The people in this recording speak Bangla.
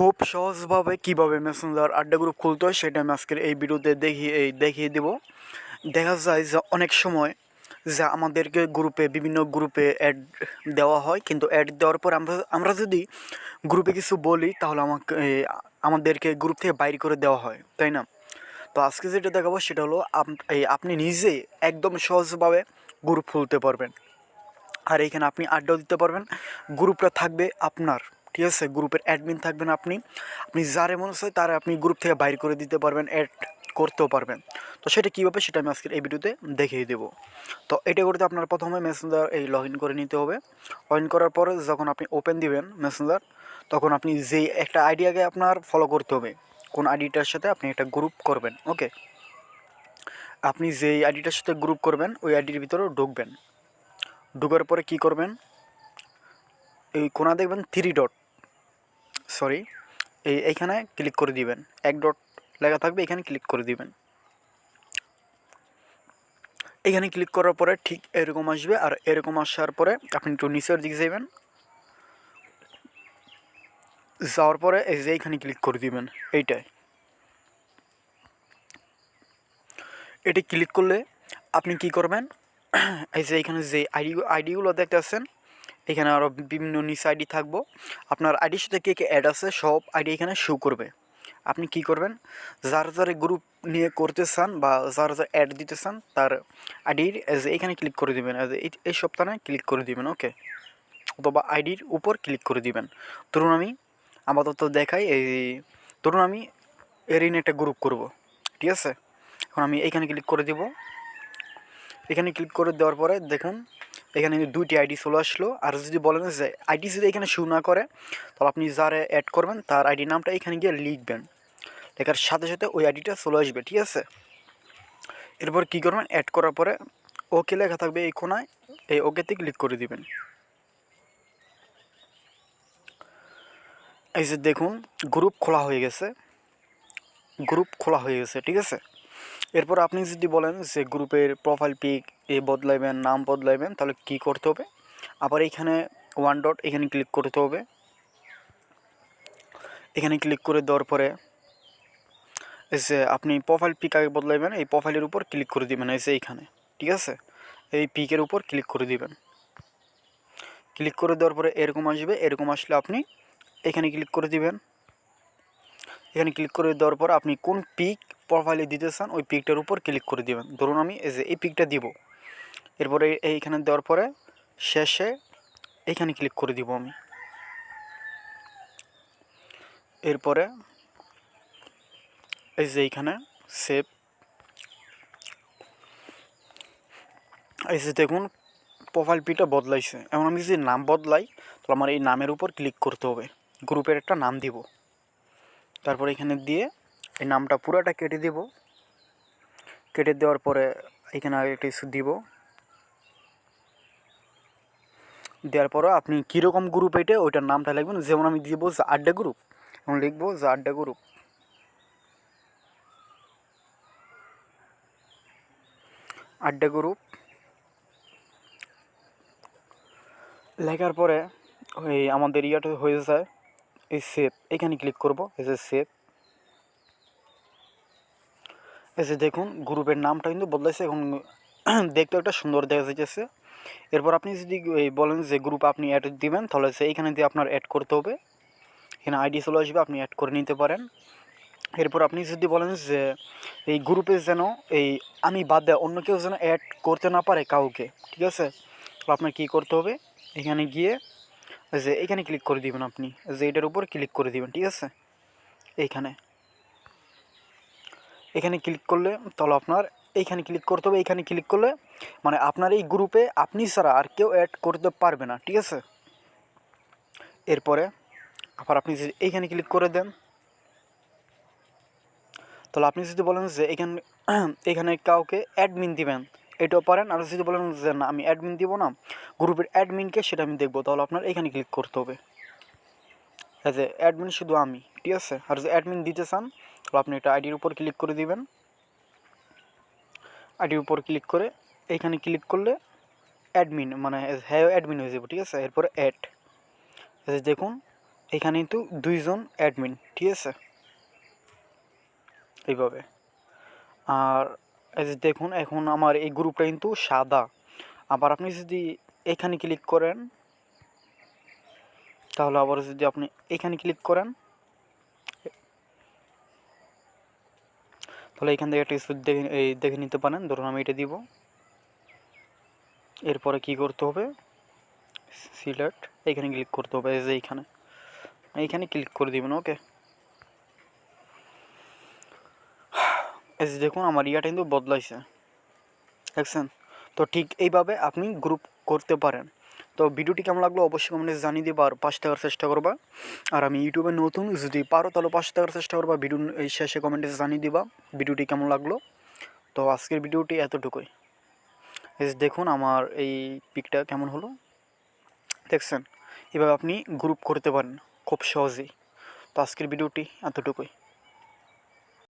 খুব সহজভাবে কিভাবে মেসেঞ্জার আড্ডা গ্রুপ খুলতে হয় সেটা আমি আজকের এই ভিডিওতে দেখিয়ে দেব। দেখা যায় যে অনেক সময় যে আমাদেরকে বিভিন্ন গ্রুপে অ্যাড দেওয়া হয়, কিন্তু অ্যাড দেওয়ার পর আমরা যদি গ্রুপে কিছু বলি তাহলে আমাদেরকে গ্রুপ থেকে বাইর করে দেওয়া হয়, তাই না? তো আজকে যেটা দেখাবো সেটা হলো আপনি নিজেই একদম সহজভাবে গ্রুপ খুলতে পারবেন। আর এইখানে আপনি আড্ডাও দিতে পারবেন, গ্রুপটা থাকবে আপনার, ঠিক আছে? গ্রুপের অ্যাডমিন থাকবেন আপনি আপনি যারে মনে হয় তারা আপনি গ্রুপ থেকে বাইর করে দিতে পারবেন, অ্যাড করতেও পারবেন। তো সেটা কীভাবে সেটা আমি আজকের এই ভিডিওতে দেখিয়ে দেবো। তো এটা করতে আপনার প্রথমে মেসেঞ্জার লগ ইন করে নিতে হবে। লগ ইন করার পরে যখন আপনি ওপেন দিবেন মেসেঞ্জার, তখন আপনি যেই একটা আইডিয়াকে আপনার ফলো করতে হবে, কোন আইডিটার সাথে আপনি একটা গ্রুপ করবেন। ওকে, আপনি যেই আইডিটার সাথে গ্রুপ করবেন ওই আইডির ভিতরে ঢুকবেন। ঢোকার পরে কী করবেন, এই কোণা দেখবেন এইখানে ক্লিক করে দিবেন। এক ডট লেখা থাকবে, এখানে ক্লিক করে দিবেন। এখানে ক্লিক করার পরে ঠিক এরকম আসবে, আর এরকম আসার পরে আপনি একটু নিচের দিকে যাবেন। যাওয়ার পরে এই যে এইখানে ক্লিক করে দিবেন। এটি ক্লিক করলে আপনি কি করবেন, এই যে এইখানে যে আইডিগুলো দেখতে পাচ্ছেন, এখানে আরও বিভিন্ন নিচে আইডি থাকবো। আপনার আইডির সাথে কে কে অ্যাড আছে সব আইডি এখানে শো করবে। আপনি কি করবেন, যার গ্রুপ নিয়ে করতে চান বা যার অ্যাড দিতে চান তার আইডির এখানে ক্লিক করে দেবেন, এই সপ্তাহে ক্লিক করে দিবেন। ওকে, অথবা আইডির উপর ক্লিক করে দিবেন। ধরুন আমি আপাতত দেখাই, ধরুন আমি এরিন একটা গ্রুপ করব, ঠিক আছে? এখন আমি এইখানে ক্লিক করে দিব। এখানে ক্লিক করে দেওয়ার পরে দেখুন এখানে দুইটি আইডি চলে আসলো। আর যদি বলেন যে আইডি যদি এখানে শো না করে, তাহলে আপনি যারা অ্যাড করবেন তার আইডি নামটা এখানে গিয়ে লিখবেন। লেখার সাথে সাথে ওই আইডিটা চলে আসবে, ঠিক আছে? এরপর কী করবেন, অ্যাড করার পরে ওকে লেখা থাকবে এই কোণায়, এই ওকেতে ক্লিক করে দিবেন। এই যে দেখুন গ্রুপ খোলা হয়ে গেছে, ঠিক আছে? এরপর আপনি যদি বলেন যে গ্রুপের প্রোফাইল পিক বদলাইবেন, নাম বদলাইবেন, তাহলে কী করতে হবে, আবার এইখানে ওয়ান ডট এখানে ক্লিক করতে হবে। এখানে ক্লিক করে দেওয়ার পরে এই যে আপনি প্রোফাইল পিক আগে বদলাইবেন, এই প্রোফাইলের উপর ক্লিক করে দিবেন। এই যে এইখানে, ঠিক আছে? এই পিকের উপর ক্লিক করে দিবেন। ক্লিক করে দেওয়ার পরে এরকম আসবে, এরকম আসলে আপনি এখানে ক্লিক করে দিবেন। এখানে ক্লিক করে দেওয়ার পর আপনি কোন পিক প্রোফাইলে দিতে চান ওই পিকটার উপর ক্লিক করে দিবেন। ধরুন আমি এই পিকটা দিব। এরপরে এইখানে দেওয়ার পরে শেষে এইখানে ক্লিক করে দিব আমি। এরপরে এই যে এইখানে সেভ, এই যে দেখুন প্রোফাইল পিকটা বদলাইছে। এখন আমি যদি নাম বদলাই তাহলে আমার এই নামের উপর ক্লিক করতে হবে, গ্রুপের একটা নাম দিব। তারপর এখানে দিয়ে এই নামটা পুরোটা কেটে দেব। কেটে দেওয়ার পরে এখানে আগে একটা কিছু দিব। দেওয়ার পরে আপনি কীরকম গ্রুপ এটা ওইটার নামটা লিখবেন। যেমন আমি দিব যে আড্ডা গ্রুপ, এখন লিখবো যে আড্ডা গ্রুপ। আড্ডা গ্রুপ লেখার পরে ওই আমাদের ইয়াটা হয়ে যায় এই সেভ, এখানে ক্লিক করব। এই যে সেভ, এই যে দেখুন গ্রুপের নামটা কিন্তু বদলাইছে, এখন দেখতে একটা সুন্দর দেখা যাইতেছে। এরপর আপনি যদি বলেন যে গ্রুপ আপনি অ্যাড দিবেন, তাহলে সে এইখানে দিয়ে আপনার অ্যাড করতে হবে। এখানে আইডি চলে আসবে, আপনি অ্যাড করে নিতে পারেন। এরপর আপনি যদি বলেন যে এই গ্রুপে যেন আমি বাদ দেয় অন্য কেউ যেন অ্যাড করতে না পারে কাউকে, ঠিক আছে? তো আপনার কী করতে হবে, এখানে গিয়ে যে এখানে ক্লিক করে দিবেন। আপনি যে এটার উপর ক্লিক করে দিবেন, ঠিক আছে? এখানে ক্লিক করলে তাহলে আপনার এইখানে ক্লিক করতে হবে। এইখানে ক্লিক করলে মানে আপনার এই গ্রুপে আপনি ছাড়া আর কেউ অ্যাড করতে পারবে না, ঠিক আছে? এরপরে আবার আপনি যদি এইখানে ক্লিক করে দেন, তাহলে আপনি যদি বলেন যে এখানে কাউকে অ্যাডমিন দিবেন, এটাও পারেন। আর যদি বলেন যে না আমি অ্যাডমিন দিব না, গ্রুপের অ্যাডমিনকে সেটা আমি দেখবো, তাহলে আপনার এখানে ক্লিক করতে হবে যে অ্যাডমিন শুধু আমি, ঠিক আছে? আর যদি অ্যাডমিন দিতে চান তাহলে আপনি এটা আইডির উপর ক্লিক করে দিবেন। আইডির উপর ক্লিক করে এইখানে ক্লিক করলে অ্যাডমিন মানে হ্যাঁ অ্যাডমিন হয়ে যাবে, ঠিক আছে? এরপরে অ্যাড, দেখুন এখানে কিন্তু 2জন অ্যাডমিন, ঠিক আছে, এইভাবে। আর এই যে দেখুন এখন আমার এই গ্রুপটা কিন্তু সাদা। আবার আপনি যদি এখানে ক্লিক করেন, তাহলে আবার যদি আপনি এখানে ক্লিক করেন, তাহলে এখান থেকে একটা কিছু দেখে নিতে পারেন। ধরুন আমি এটা দিব। এরপরে কি করতে হবে, সিলেক্ট, এখানে ক্লিক করতে হবে। এই যে এইখানে ক্লিক করে দিবেন। ওকে, এই যে দেখুন আমার ইয়াটা কিন্তু বদলাইছে, দেখছেন? তো ঠিক এইভাবে আপনি গ্রুপ করতে পারেন। তো ভিডিওটি কেমন লাগলো অবশ্যই কমেন্টে জানিয়ে দিবা, আর পাশে থাকার চেষ্টা করবা। আর আমি ইউটিউবে নতুন, যদি পারো তাহলে পাশে থাকার চেষ্টা করবা। ভিডিও এই শেষে কমেন্টে জানিয়ে দিবা ভিডিওটি কেমন লাগলো। তো আজকের ভিডিওটি এতটুকুই। এই যে দেখুন আমার এই পিকটা কেমন হলো, দেখছেন? এভাবে আপনি গ্রুপ করতে পারেন খুব সহজেই। তো আজকের ভিডিওটি এতটুকুই।